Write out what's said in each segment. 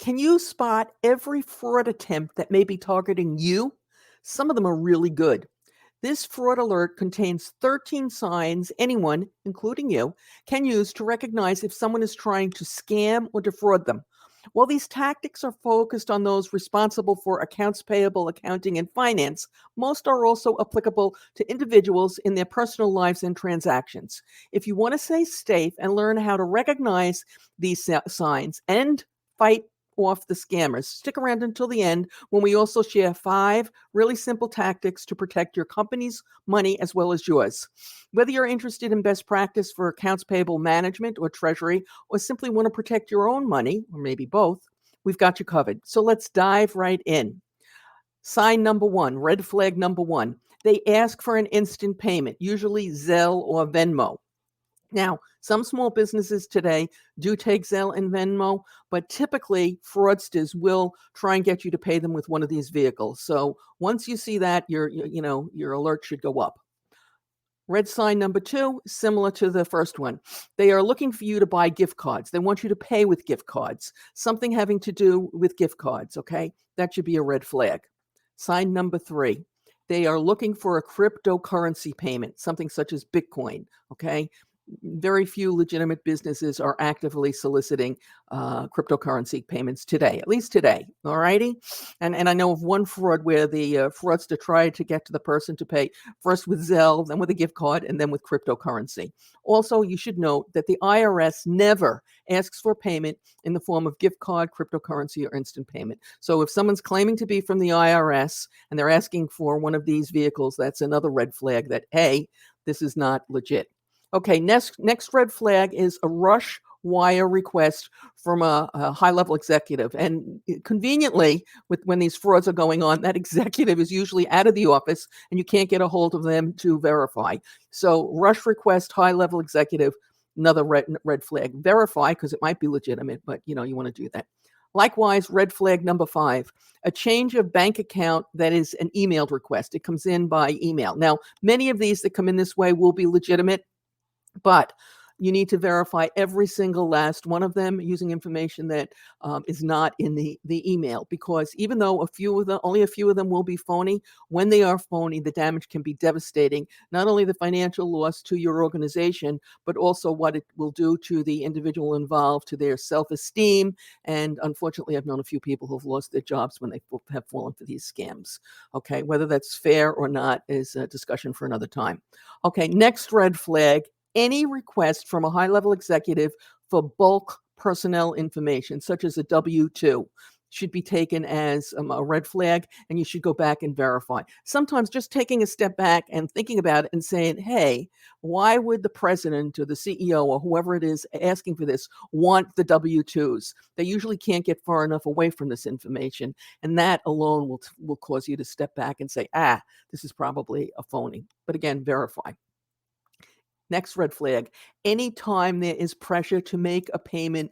Can you spot every fraud attempt that may be targeting you? Some of them are really good. This fraud alert contains 13 signs anyone, including you, can use to recognize if someone is trying to scam or defraud them. While these tactics are focused on those responsible for accounts payable, accounting, and finance, most are also applicable to individuals in their personal lives and transactions. If you want to stay safe and learn how to recognize these signs and fight off the scammers, stick around until the end when we also share 5 really simple tactics to protect your company's money as well as yours. Whether you're interested in best practice for accounts payable management or treasury, or simply want to protect your own money, or maybe both, we've got you covered. So let's dive right in. Sign number 1, red flag number 1. They ask for an instant payment, usually Zelle or Venmo. Now, some small businesses today do take Zelle and Venmo, but typically fraudsters will try and get you to pay them with one of these vehicles. So once you see that, your alert should go up. Red sign number 2, similar to the first one. They are looking for you to buy gift cards. They want you to pay with gift cards, something having to do with gift cards, okay? That should be a red flag. Sign number 3. They are looking for a cryptocurrency payment, something such as Bitcoin, okay? Very few legitimate businesses are actively soliciting cryptocurrency payments today, at least today. All righty. And I know of one fraud where the fraudster tried to get to the person to pay first with Zelle, then with a gift card, and then with cryptocurrency. Also, you should note that the IRS never asks for payment in the form of gift card, cryptocurrency, or instant payment. So if someone's claiming to be from the IRS and they're asking for one of these vehicles, that's another red flag that, hey, this is not legit. Okay, next red flag is a rush wire request from a high-level executive. And conveniently, when these frauds are going on, that executive is usually out of the office and you can't get a hold of them to verify. So rush request, high-level executive, another red flag. Verify, because it might be legitimate, but you want to do that. Likewise, red flag number 5, a change of bank account that is an emailed request. It comes in by email. Now, many of these that come in this way will be legitimate, but you need to verify every single last one of them using information that is not in the email, because even though only a few of them will be phony, when they are phony, the damage can be devastating, not only the financial loss to your organization, but also what it will do to the individual involved, to their self-esteem. And unfortunately, I've known a few people who've lost their jobs when they have fallen for these scams. Okay, whether that's fair or not is a discussion for another time. Okay, next red flag. Any request from a high-level executive for bulk personnel information, such as a W-2, should be taken as a red flag, and you should go back and verify. Sometimes just taking a step back and thinking about it and saying, hey, why would the president or the CEO or whoever it is asking for this want the W-2s? They usually can't get far enough away from this information, and that alone will cause you to step back and say, this is probably a phony. But again, verify. Next red flag, anytime there is pressure to make a payment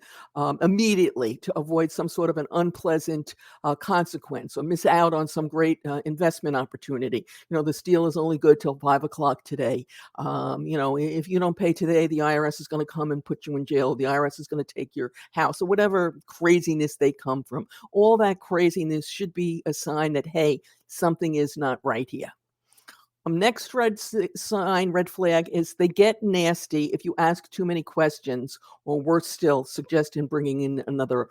immediately to avoid some sort of an unpleasant consequence or miss out on some great investment opportunity. This deal is only good till 5 o'clock today. If you don't pay today, the IRS is going to come and put you in jail. The IRS is going to take your house, or whatever craziness they come from. All that craziness should be a sign that, hey, something is not right here. Next red flag is they get nasty if you ask too many questions, or worse still, suggesting bringing in another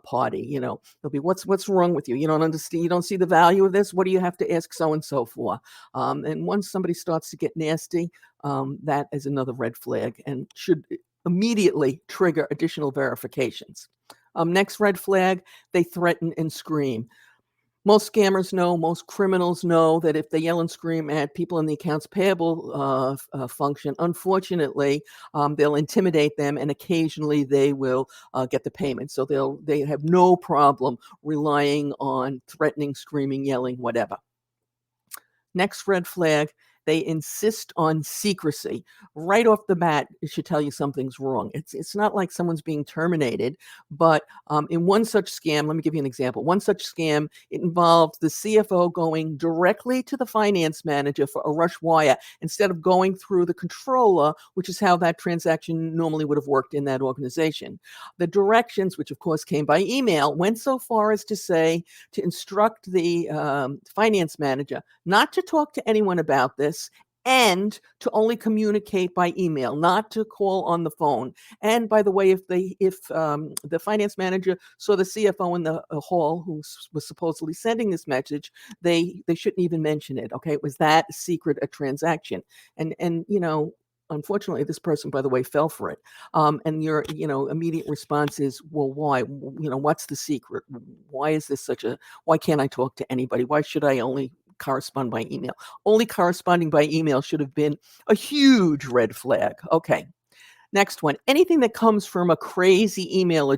party. They'll be, what's wrong with you? You don't understand. You don't see the value of this. What do you have to ask so-and-so for? And once somebody starts to get nasty, that is another red flag and should immediately trigger additional verifications. Next red flag, they threaten and scream. Most scammers know, most criminals know that if they yell and scream at people in the accounts payable function, unfortunately, they'll intimidate them, and occasionally they will get the payment. So they have no problem relying on threatening, screaming, yelling, whatever. Next red flag, They insist on secrecy. Right off the bat, it should tell you something's wrong. It's not like someone's being terminated, but in one such scam, let me give you an example. One such scam, it involved the CFO going directly to the finance manager for a rush wire instead of going through the controller, which is how that transaction normally would have worked in that organization. The directions, which of course came by email, went so far as to say to instruct the finance manager not to talk to anyone about this and to only communicate by email, not to call on the phone. And by the way, if the finance manager saw the CFO in the hall who was supposedly sending this message, they shouldn't even mention it. Okay, it was that secret a transaction, and unfortunately, this person, by the way, fell for it. And your, immediate response is, well, why? What's the secret? Why is this why can't I talk to anybody? Why should I only correspond by email? Only corresponding by email should have been a huge red flag. Okay. Next one, anything that comes from a crazy email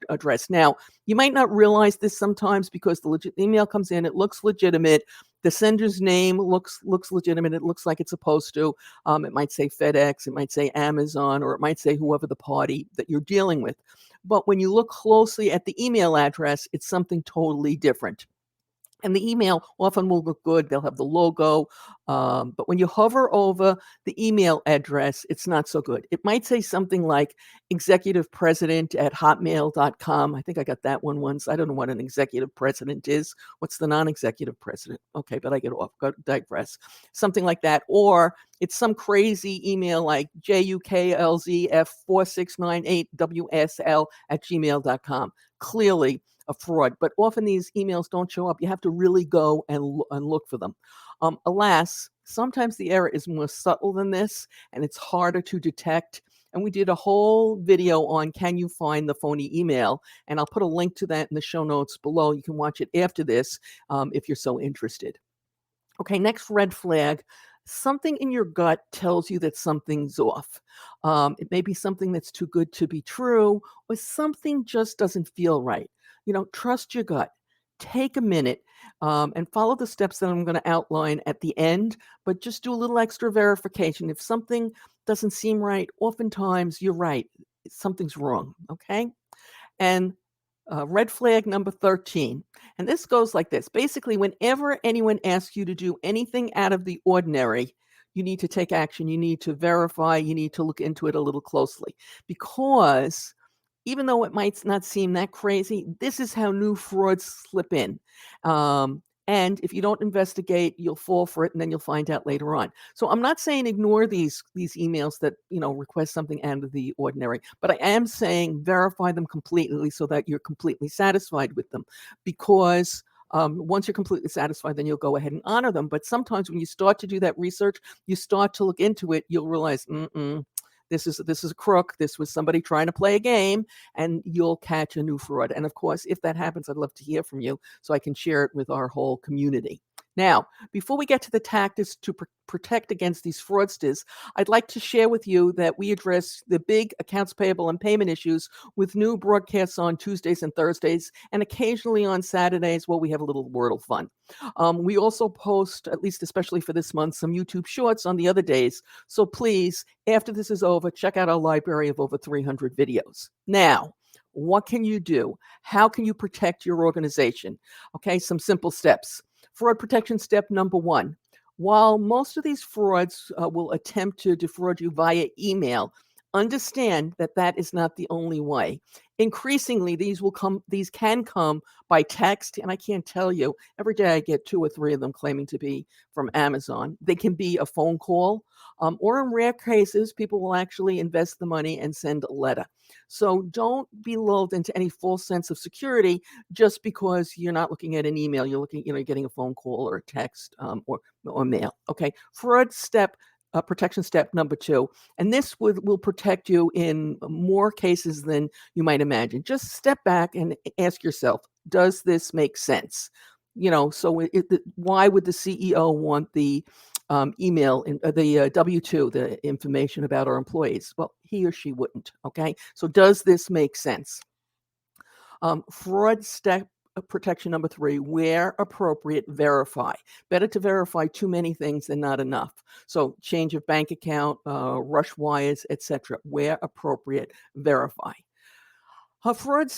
address. Now, you might not realize this sometimes because the email comes in, it looks legitimate. The sender's name looks legitimate. It looks like it's supposed to. It might say FedEx, it might say Amazon, or it might say whoever the party that you're dealing with. But when you look closely at the email address, it's something totally different. And the email often will look good. They'll have the logo. But when you hover over the email address, it's not so good. It might say something like executive president at hotmail.com. I think I got that one once. I don't know what an executive president is. What's the non-executive president? Okay, but I get off. Go digress. Something like that. Or it's some crazy email like juklzf4698wsl@gmail.com. Clearly a fraud, but often these emails don't show up. You have to really go and look for them. Alas, sometimes the error is more subtle than this, and it's harder to detect. And we did a whole video on can you find the phony email, and I'll put a link to that in the show notes below. You can watch it after this if you're so interested. Okay, next red flag. Something in your gut tells you that something's off. It may be something that's too good to be true, or something just doesn't feel right. Trust your gut. Take a minute and follow the steps that I'm going to outline at the end, but just do a little extra verification. If something doesn't seem right, oftentimes you're right. Something's wrong, okay? And red flag number 13. And this goes like this. Basically, whenever anyone asks you to do anything out of the ordinary, you need to take action. You need to verify. You need to look into it a little closely. Because even though it might not seem that crazy, this is how new frauds slip in. And if you don't investigate, you'll fall for it, and then you'll find out later on. So I'm not saying ignore these emails that request something out of the ordinary, but I am saying verify them completely so that you're completely satisfied with them. Because once you're completely satisfied, then you'll go ahead and honor them. But sometimes when you start to do that research, you start to look into it, you'll realize, this is a crook. This was somebody trying to play a game, and you'll catch a new fraud. And of course, if that happens, I'd love to hear from you so I can share it with our whole community. Now, before we get to the tactics to protect against these fraudsters, I'd like to share with you that we address the big accounts payable and payment issues with new broadcasts on Tuesdays and Thursdays, and occasionally on Saturdays. Well, we have a little Wordle fun. We also post, at least especially for this month, some YouTube shorts on the other days. So please, after this is over, check out our library of over 300 videos. Now, what can you do? How can you protect your organization? Okay, some simple steps. Fraud protection step number 1. While most of these frauds will attempt to defraud you via email, understand that that is not the only way. Increasingly, these can come by text, and I can't tell you, every day I get 2 or 3 of them claiming to be from Amazon. They can be a phone call, or in rare cases, people will actually invest the money and send a letter. So don't be lulled into any false sense of security just because you're not looking at an email. You're looking, you're getting a phone call or a text or mail. Okay, fraud step. Protection step number 2, and this will protect you in more cases than you might imagine. Just step back and ask yourself, does this make sense? So why would the CEO want the email, the W-2, the information about our employees? Well, he or she wouldn't, okay? So does this make sense? Fraud step protection number 3, where appropriate, verify. Better to verify too many things than not enough. So change of bank account, rush wires, etc. Where appropriate, verify. Fraud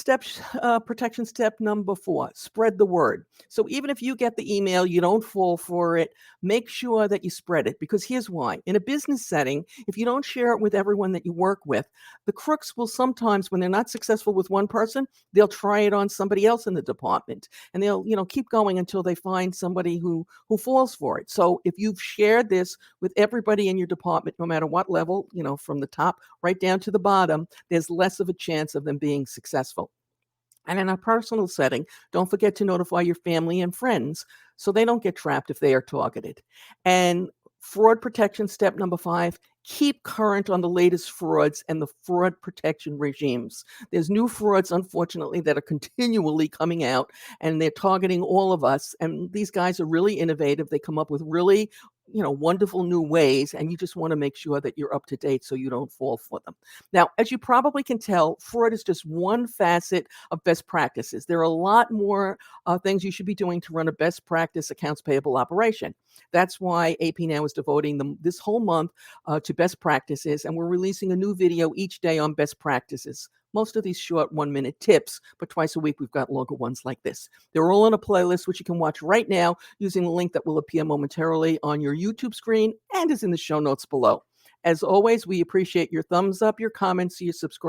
protection step number 4, spread the word. So even if you get the email, you don't fall for it, make sure that you spread it, because here's why. In a business setting, if you don't share it with everyone that you work with, the crooks will sometimes, when they're not successful with one person, they'll try it on somebody else in the department, and they'll, keep going until they find somebody who falls for it. So if you've shared this with everybody in your department, no matter what level, from the top right down to the bottom, there's less of a chance of them being successful. And in a personal setting, don't forget to notify your family and friends so they don't get trapped if they are targeted. And fraud protection step number 5, keep current on the latest frauds and the fraud protection regimes. There's new frauds, unfortunately, that are continually coming out, and they're targeting all of us. And these guys are really innovative. They come up with really wonderful new ways, and you just want to make sure that you're up to date so you don't fall for them. Now, as you probably can tell, fraud is just one facet of best practices. There are a lot more things you should be doing to run a best practice accounts payable operation. That's why AP Now is devoting them this whole month to best practices, and we're releasing a new video each day on best practices. Most of these short 1-minute tips, but twice a week we've got longer ones like this. They're all in a playlist which you can watch right now using the link that will appear momentarily on your YouTube screen and is in the show notes below. As always, we appreciate your thumbs up, your comments, your subscribe.